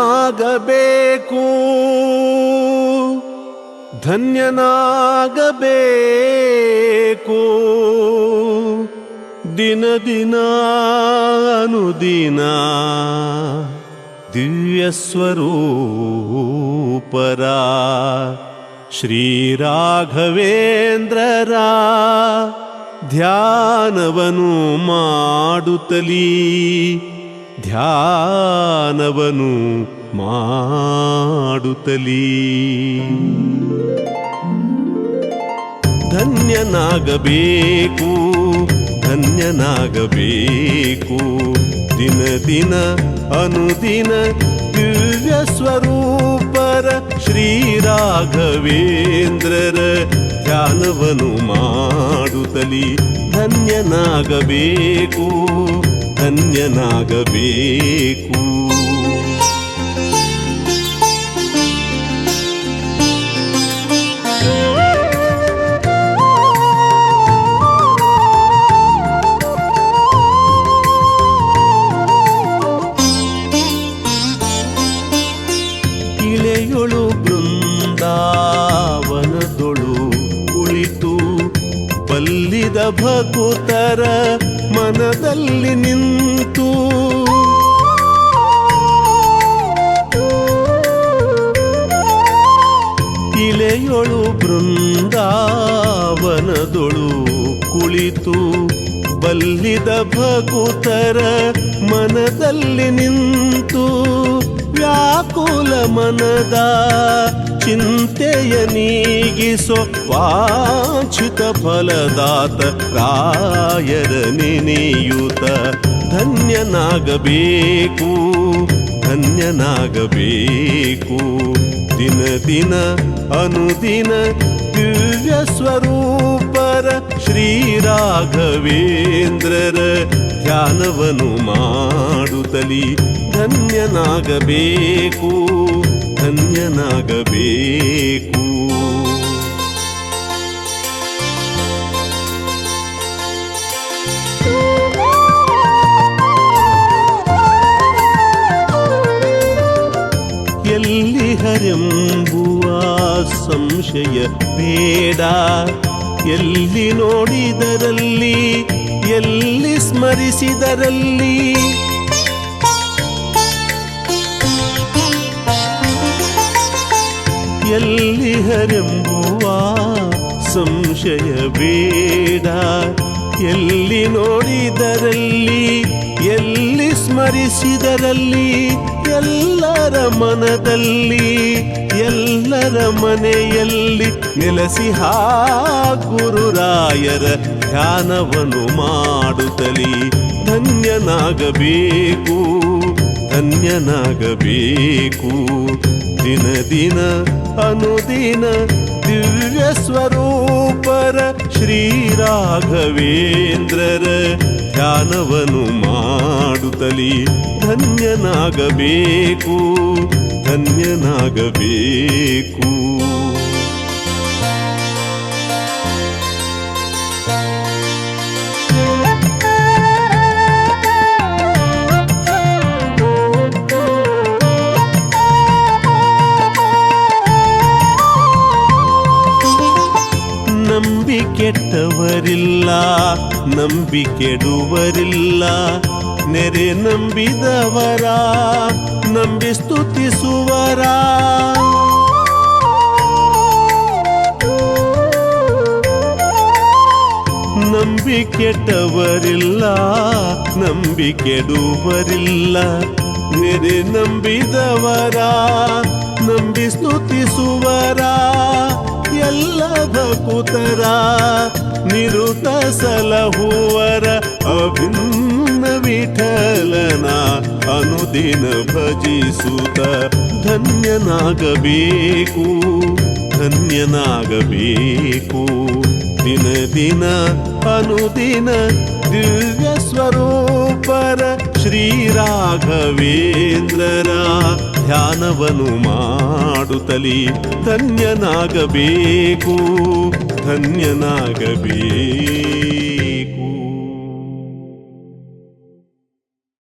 ಧನ್ಯನಾಗಬೇಕು ಧನ್ಯನಾಗಬೇಕು ದಿನ ದಿನ ಅನುದಿನ ದಿವ್ಯ ಸ್ವರೂಪರ ಶ್ರೀ ರಾಘವೇಂದ್ರರ ಧ್ಯಾನವನು ಮಾಡುತ್ತಲೀ ಧ್ಯಾನವನು ಮಾಡುತ್ತಲೀ ಧನ್ಯನಾಗಬೇಕು ಧನ್ಯನಾಗಬೇಕು ದಿನ ದಿನ ಅನುದಿನ ದಿವ್ಯ ಸ್ವರೂಪರ ಶ್ರೀ ರಾಘವೇಂದ್ರರ ಧ್ಯಾನವನು ಮಾಡುತ್ತಲೀ ಧನ್ಯನಾಗಬೇಕು ಧನ್ಯನಾಗಬೇಕು ಇಳೆಯೊಳು ಬೃಂದಾವನದೊಳು ಕುಳಿತು ಬಲ್ಲಿದ ಭಕುತರ ಮನದಲ್ಲಿ ನಿಂತು ಇಳೆಯೊಳು ಬೃಂದಾವನದೊಳು ಕುಳಿತು ಬಲ್ಲಿದ ಭಕುತರ ಮನದಲ್ಲಿ ನಿಂತು ವ್ಯಾಕುಲ ಮನದ ಚಿಂತೆಯ ನೀಗಿಸೋ ವಾಂಛಿತ ಫಲದಾತ ರಾಯರ ನೆನೆಯುತ ಧನ್ಯನಾಗಬೇಕು ಧನ್ಯನಾಗಬೇಕು ದಿನ ದಿನ ಅನುದಿನ ದಿವ್ಯ ಸ್ವರೂಪರ ಶ್ರೀ ರಾಘವೇಂದ್ರರ ಧ್ಯಾನವನು ಮಾಡುತ್ತಲೀ ಧನ್ಯನಾಗಬೇಕು ಧನ್ಯನಾಗಬೇಕು ಎಲ್ಲಿ ಹರೆಂಬುವ ಸಂಶಯ ಬೇಡ ಎಲ್ಲಿ ನೋಡಿದರಲ್ಲಿ ಎಲ್ಲಿ ಸ್ಮರಿಸಿದರಲ್ಲಿ ಎಲ್ಲಿ ಹರೆಂಬುವ ಸಂಶಯ ಬೇಡ ಎಲ್ಲಿ ನೋಡಿದರಲ್ಲಿ ಎಲ್ಲಿ ಸ್ಮರಿಸಿದರಲ್ಲಿ ಎಲ್ಲರ ಮನದಲ್ಲಿ ಎಲ್ಲರ ಮನೆಯಲ್ಲಿ ನೆಲೆಸಿಹ ಗುರುರಾಯರ ಧ್ಯಾನವನ್ನು ಮಾಡುತ್ತಲೀ ಧನ್ಯನಾಗಬೇಕು ಧನ್ಯನಾಗಬೇಕು ದಿನ ದಿನ ಅನುದಿನ ದಿವ್ಯ ಸ್ವರೂಪರ ಶ್ರೀ ರಾಘವೇಂದ್ರರ ಧ್ಯಾನವನು ಮಾಡುತ್ತಲೀ ಧನ್ಯನಾಗಬೇಕು ಧನ್ಯನಾಗಬೇಕು ನಂಬಿಕೆಟ್ಟವರಿಲ್ಲ ನಂಬಿಕೆಡುವರಿಲ್ಲ ನೆರೆ ನಂಬಿದವರ ನಂಬಿ ಸ್ತುತಿಸುವರ ನಂಬಿಕೆಟ್ಟವರಿಲ್ಲ ನಂಬಿಕೆಡುವರಿಲ್ಲ ನೆರೆ ನಂಬಿದವರ ನಂಬಿ ಸ್ತುತಿಸುವರ ಎಲ್ಲ ಭಕುತರ ನಿರುತ ಸಲಹುವರ ಅಭಿನ್ನ ವಿಠಲನ ಅನುದಿನ ಭಜಿಸುತ್ತ ಧನ್ಯನಾಗಬೇಕು ಧನ್ಯನಾಗಬೇಕು ದಿನ ದಿನ ಅನುದಿನ ದಿವ್ಯ ಸ್ವರೂಪರ ಶ್ರೀ ರಾಘವೇಂದ್ರರ ಧ್ಯಾನವನು ಮಾಡುತ್ತಲೀ ಧನ್ಯನಾಗಬೇಕು ಧನ್ಯನಾಗಬೇಕು